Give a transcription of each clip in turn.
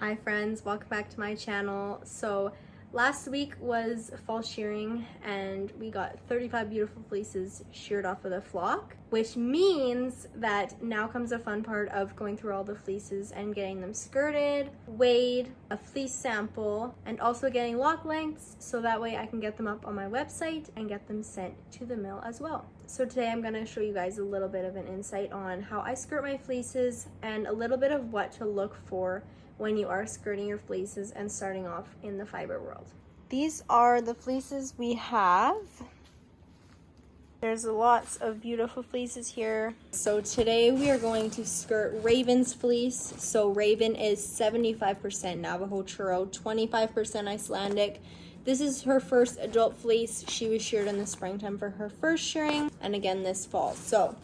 Hi friends, welcome back to my channel. So last week was fall shearing and we got 35 beautiful fleeces sheared off of the flock, which means that now comes the fun part of going through all the fleeces and getting them skirted, weighed, a fleece sample, and also getting lock lengths so that way I can get them up on my website and get them sent to the mill as well. So today I'm going to show you guys a little bit of an insight on how I skirt my fleeces and a little bit of what to look for when you are skirting your fleeces and starting off in the fiber world. These are the fleeces we have. There's lots of beautiful fleeces here. So today we are going to skirt Raven's fleece. So Raven is 75% Navajo Churro, 25% Icelandic. This is her first adult fleece. She was sheared in the springtime for her first shearing, and again this fall. So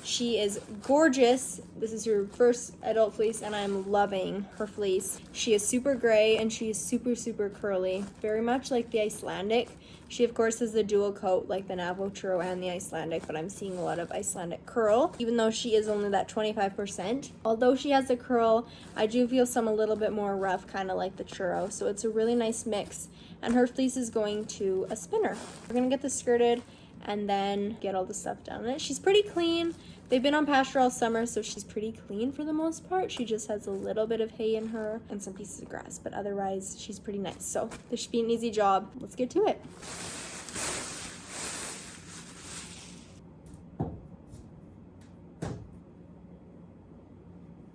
she is gorgeous. This is her first adult fleece and I'm loving her fleece. She is super gray and she is super curly, very much like the Icelandic. She of course has the dual coat like the Navajo Churro and the Icelandic, but I'm seeing a lot of Icelandic curl, even though she is only that 25%. Although she has the curl, I do feel some a little bit more rough, kind of like the Churro. So it's a really nice mix. And her fleece is going to a spinner. We're gonna get this skirted and then get all the stuff down in it. She's pretty clean. They've been on pasture all summer, so she's pretty clean for the most part. She just has a little bit of hay in her and some pieces of grass, but otherwise she's pretty nice. So this should be an easy job. Let's get to it.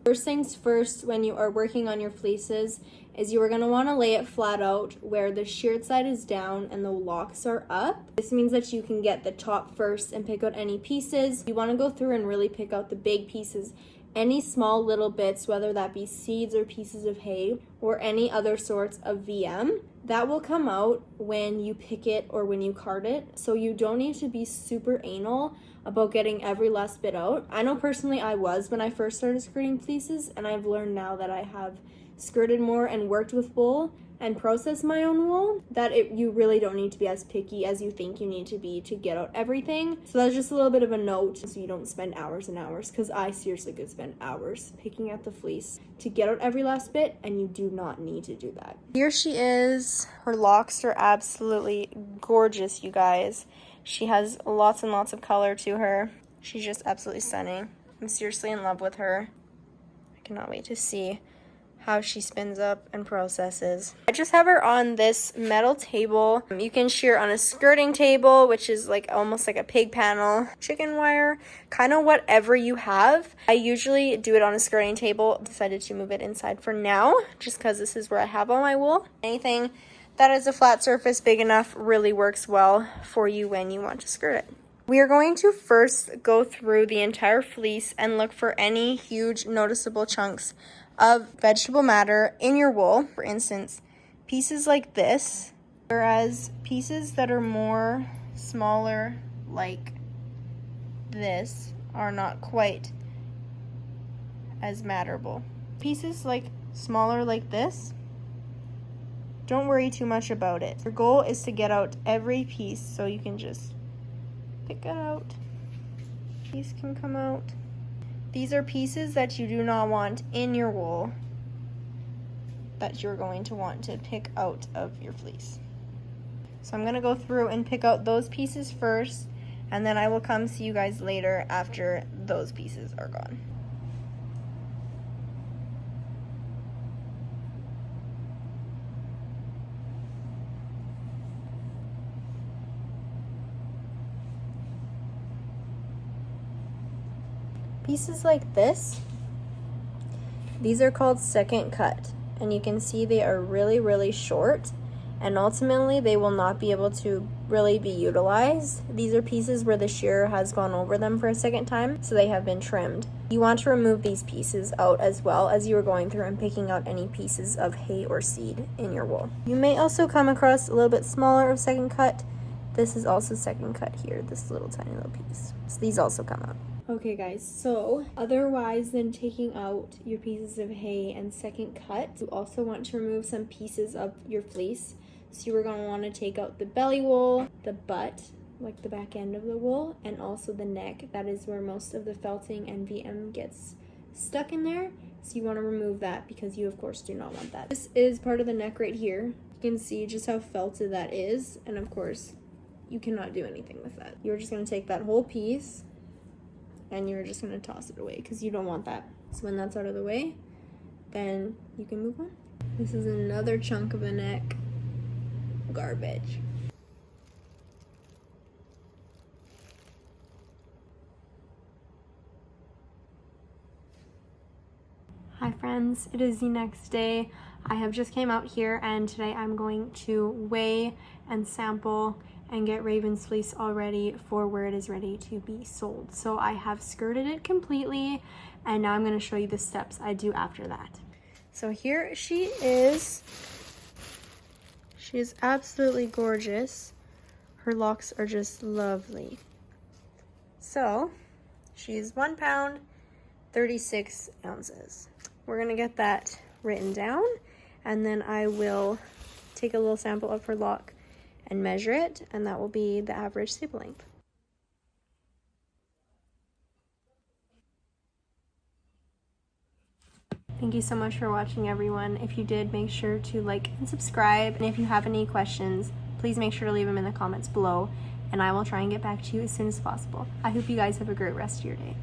First things first, when you are working on your fleeces, is you are going to want to lay it flat out where the sheared side is down and the locks are up. This means that you can get the top first and pick out any pieces. You want to go through and really pick out the big pieces. Any small little bits, whether that be seeds or pieces of hay or any other sorts of VM, that will come out when you pick it or when you card it. So you don't need to be super anal about getting every last bit out. I know personally I was when I first started skirting fleeces, and I've learned now that I have skirted more and worked with wool and processed my own wool, that you really don't need to be as picky as you think you need to be to get out everything. So that's just a little bit of a note so you don't spend hours and hours, because I seriously could spend hours picking at the fleece to get out every last bit, and you do not need to do that. Here she is. Her locks are absolutely gorgeous, you guys. She has lots and lots of color to her. She's just absolutely stunning. I'm seriously in love with her. I cannot wait to see how she spins up and processes. I just have her on this metal table. You can shear on a skirting table, which is like almost like a pig panel, chicken wire, kind of whatever you have. I usually do it on a skirting table. Decided to move it inside for now, just because this is where I have all my wool. Anything that is a flat surface big enough really works well for you when you want to skirt it. We are going to first go through the entire fleece and look for any huge noticeable chunks of vegetable matter in your wool. For instance, pieces like this, whereas pieces that are more smaller like this are not quite as matterable. Pieces like smaller like this, don't worry too much about it. Your goal is to get out every piece, so you can just pick it out. These can come out. These are pieces that you do not want in your wool that you're going to want to pick out of your fleece. So I'm going to go through and pick out those pieces first, and then I will come see you guys later after those pieces are gone. Pieces like this, these are called second cut, and you can see they are really short, and ultimately they will not be able to really be utilized. These are pieces where the shearer has gone over them for a second time, so they have been trimmed. You want to remove these pieces out as well as you are going through and picking out any pieces of hay or seed in your wool. You may also come across a little bit smaller of second cut. This is also second cut here, this little tiny little piece. So these also come out. Okay guys, so otherwise than taking out your pieces of hay and second cut, you also want to remove some pieces of your fleece. So you are going to want to take out the belly wool, the butt, like the back end of the wool, and also the neck. That is where most of the felting and VM gets stuck in there. So you want to remove that because you of course do not want that. This is part of the neck right here. You can see just how felted that is, and of course you cannot do anything with that. You're just going to take that whole piece and you're just going to toss it away because you don't want that. So when that's out of the way, then you can move on. This is another chunk of a neck. Garbage. Hi friends, it is the next day. I have just came out here and today I'm going to weigh and sample and get Raven's fleece all ready for where it is ready to be sold. So I have skirted it completely and now I'm going to show you the steps I do after that. So here she is. She is absolutely gorgeous. Her locks are just lovely. So she's 1 pound, 36 ounces. We're gonna get that written down and then I will take a little sample of her lock and measure it, and that will be the average staple length. Thank you so much for watching, everyone. If you did, make sure to like and subscribe, and if you have any questions, please make sure to leave them in the comments below and I will try and get back to you as soon as possible. I hope you guys have a great rest of your day.